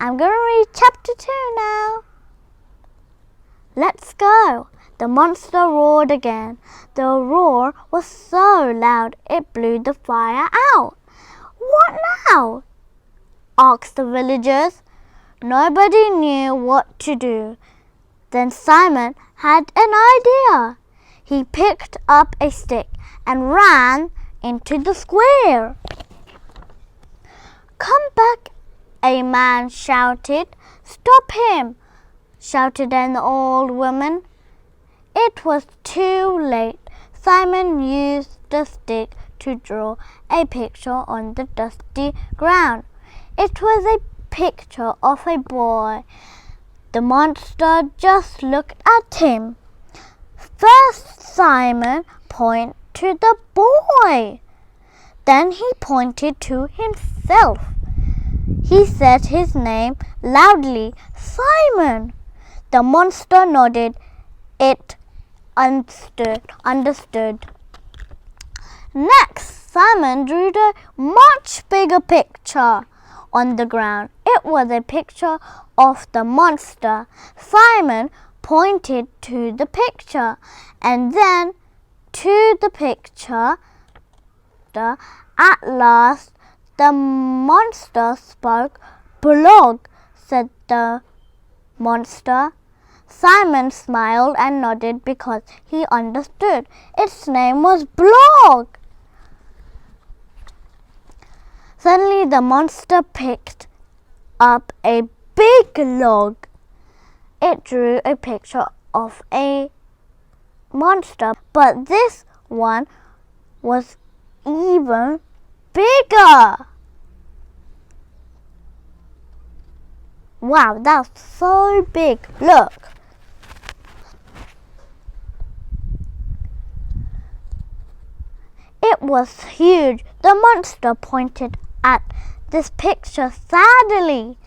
I'm going to read chapter 2 now. Let's go. The monster roared again. The roar was so loud it blew the fire out. What now? Asked the villagers. Nobody knew what to do. Then Simon had an idea. He picked up a stick and ran into the square. Come back, a man shouted. Stop him, shouted an old woman. It was too late. Simon used the stick to draw a picture on the dusty ground. It was a picture of a boy. The monster just looked at him. First Simon pointed to the boy. Then he pointed to himself. He said his name loudly, Simon. The monster nodded. It understood. Next, Simon drew a much bigger picture on the ground. It was a picture of the monster. Simon pointed to the picture and then to the picture. At last, the monster spoke. Blog, said the monster. Simon smiled and nodded because he understood. Its name was Blog. Suddenly the monster picked up a big log. It drew a picture of a monster, but this one was even bigger. Wow, that's so big. Look. It was huge. The monster pointed at this picture sadly.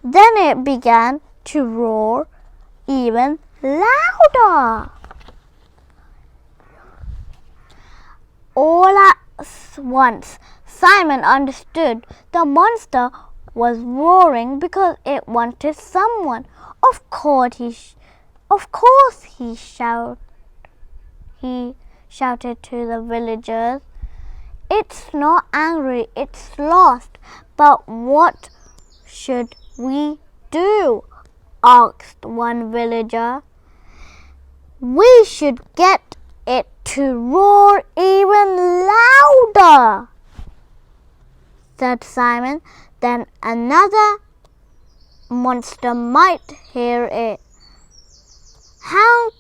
Then it began to roar even louder. All at once, Simon understood. The monster was roaring because it wanted someone. Of course he shouted to the villagers. It's not angry, it's lost. But what should we do? Asked one villager. We should get it to roar even louder, said Simon. Then another monster might hear it. How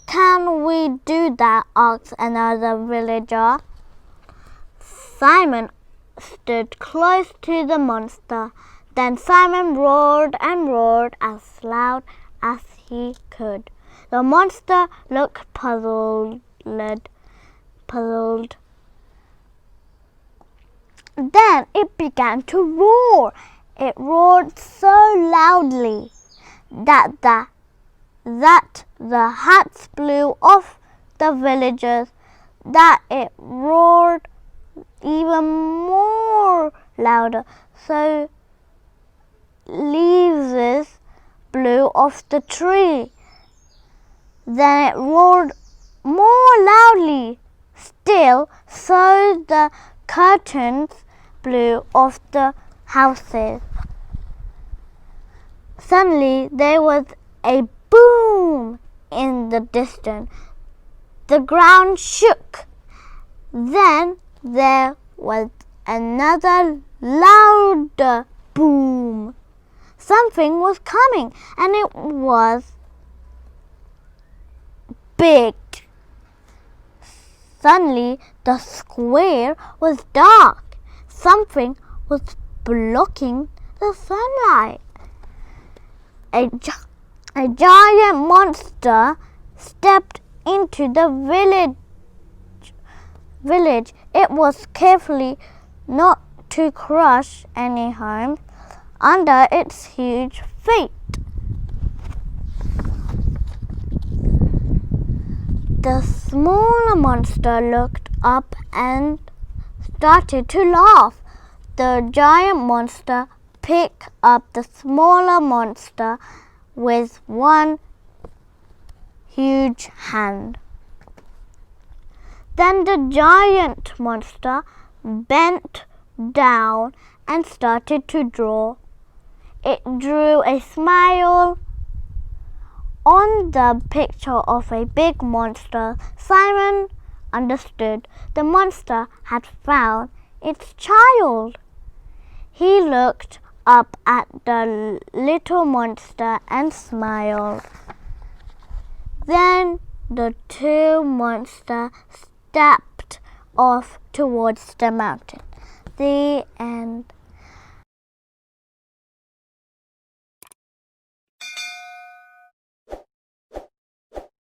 can we do that? Asked another villager. Simon stood close to the monster. Then Simon roared and roared as loud as he could. The monster looked puzzled. Then it began to roar. It roared so loudly that the hats blew off the villagers, that it roared even more louder. So leaves blew off the tree. Then it roared more loudly still, so the curtains blew off the houses. Suddenly there was a boom in the distance. The ground shook. Then there was another louder boom. Something was coming, and it was big. Suddenly the square was dark. Something was blocking the sunlight. A giant monster stepped into the village. It was careful not to crush any homes under its huge feet. The smaller monster looked up and started to laugh. The giant monster pick up the smaller monster with one huge hand. Then the giant monster bent down and started to draw. It drew a smile on the picture of a big monster. Simon understood. The monster had found its child. He looked up at the little monster and smiled. Then the two monsters stepped off towards the mountain. The end.